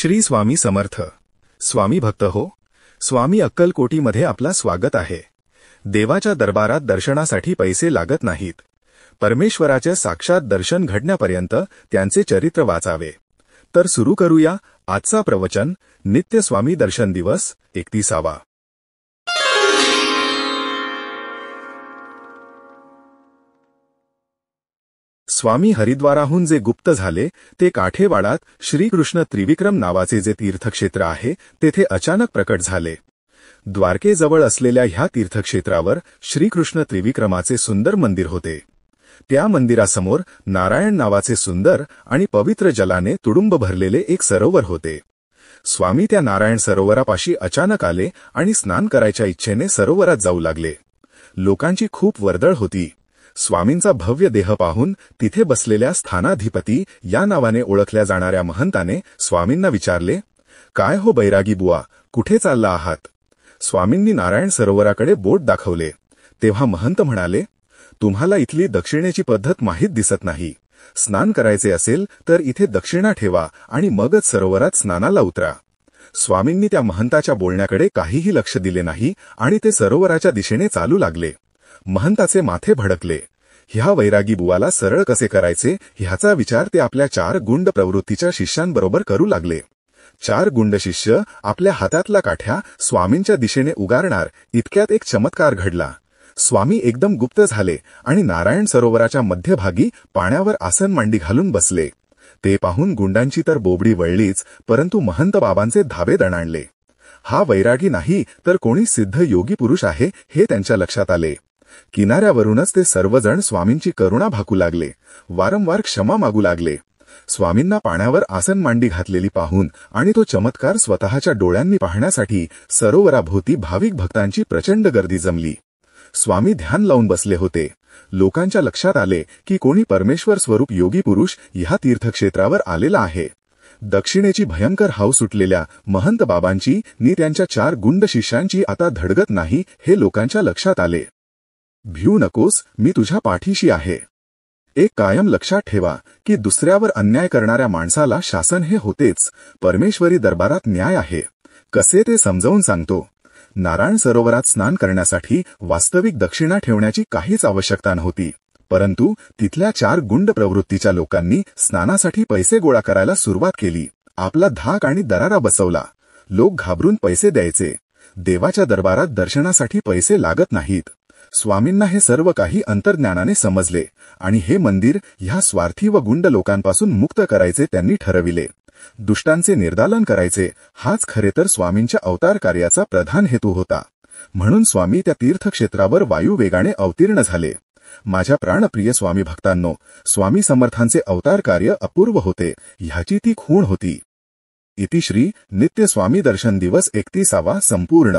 श्री स्वामी समर्थ. स्वामी भक्त हो, स्वामी अक्कलकोटीमध्ये आपला स्वागत आहे. देवाच्या दरबारात दर्शनासाठी पैसे लागत नाहीत. परमेश्वराचे साक्षात दर्शन घडण्यापर्यंत त्यांचे चरित्र वाचावे. तर सुरू करूया आजचा प्रवचन. नित्य स्वामी दर्शन दिवस 31वा. स्वामी हरिद्वाराहून जे गुप्त झाले ते काठेवाडात श्रीकृष्ण त्रिविक्रम नावाचे जे तीर्थक्षेत्र आहे तेथे अचानक प्रकट झाले. द्वारकेजवळ असलेल्या ह्या तीर्थक्षेत्रावर श्रीकृष्ण त्रिविक्रमाचे सुंदर मंदिर होते. त्या मंदिरासमोर नारायण नावाचे सुंदर आणि पवित्र जलाने तुडुंब भरलेले एक सरोवर होते. स्वामी त्या नारायण सरोवरापाशी अचानक आले आणि स्नान करायच्या इच्छेने सरोवरात जाऊ लागले. लोकांची खूप वर्दळ होती. स्वामींचा भव्य देह पाहून तिथे बसलेल्या स्थानाधिपती या नावाने ओळखल्या जाणाऱ्या महंताने स्वामींना विचारले, काय हो बैरागी बुवा, कुठे चालला आहात? स्वामींनी नारायण सरोवराकडे बोट दाखवले. तेव्हा महंत म्हणाले, तुम्हाला इथली दक्षिणेची पद्धत माहीत दिसत नाही. स्नान करायचे असेल तर इथे दक्षिणा ठेवा आणि मगच सरोवरात स्नानाला उतरा. स्वामींनी त्या महंताच्या बोलण्याकडे काहीही लक्ष दिले नाही आणि ते सरोवराच्या दिशेने चालू लागले. महंताचे माथे भडकले. ह्या वैरागी बुवाला सरळ कसे करायचे ह्याचा विचार ते आपल्या 4 गुंड प्रवृत्तीच्या शिष्यांबरोबर करू लागले. 4 गुंड शिष्य आपल्या हातातला काठ्या स्वामींच्या दिशेने उगारणार इतक्यात एक चमत्कार घडला. स्वामी एकदम गुप्त झाले आणि नारायण सरोवराच्या मध्यभागी पाण्यावर आसन मांडी घालून बसले. ते पाहून गुंडांची तर बोबडी वळलीच, परंतु महंत बाबांचे धाबे दणाणले. हा वैरागी नाही तर कोणी सिद्ध योगी पुरुष आहे हे त्यांच्या लक्षात आले. किनाऱ्यावरूनच ते सर्वजण स्वामींची करुणा भाकू लागले. वारंवार क्षमा मागू लागले. स्वामींना पाण्यावर आसन मांडी घातलेली पाहून आणि तो चमत्कार स्वतःच्या डोळ्यांनी पाहण्यासाठी सरोवराभोवती भाविक भक्तांची प्रचंड गर्दी जमली. स्वामी ध्यान लावून बसले होते. लोकांच्या लक्षात आले की कोणी परमेश्वर स्वरूप योगी पुरुष ह्या तीर्थक्षेत्रावर आलेला आहे. दक्षिणेची भयंकर हाव सुटलेल्या महंत बाबांची नी त्यांच्या 4 गुंड शिष्यांची आता धडगत नाही हे लोकांच्या लक्षात आले. भिऊ नकोस, मी तुझ्या पाठीशी आहे. एक कायम लक्षात ठेवा की दुसऱ्यावर अन्याय करणाऱ्या माणसाला शासन हे होतेच. परमेश्वरी दरबारात न्याय आहे. कसे ते समजावून सांगतो. नारायण सरोवरात स्नान करण्यासाठी वास्तविक दक्षिणा ठेवण्याची काहीच आवश्यकता नव्हती, परंतु तिथल्या 4 गुंड प्रवृत्तीच्या लोकांनी स्नानासाठी पैसे गोळा करायला सुरुवात केली. आपला धाक आणि दरारा बसवला. लोक घाबरून पैसे द्यायचे. देवाच्या दरबारात दर्शनासाठी पैसे लागत नाहीत. स्वामींना हे सर्व काही अंतर्ज्ञानाने समजले आणि हे मंदिर ह्या स्वार्थी व गुंड लोकांपासून मुक्त करायचे त्यांनी ठरविले. दुष्टांचे निर्दालन करायचे हाच खरे तर स्वामींच्या अवतार कार्याचा प्रधान हेतू होता. म्हणून स्वामी त्या तीर्थक्षेत्रावर वायुवेगाने अवतीर्ण झाले. माझ्या प्राणप्रिय स्वामी भक्तांनो, स्वामी समर्थांचे अवतार कार्य अपूर्व होते ह्याची ती खूण होती. इति श्री नित्य स्वामी दर्शन दिवस 31वा संपूर्ण.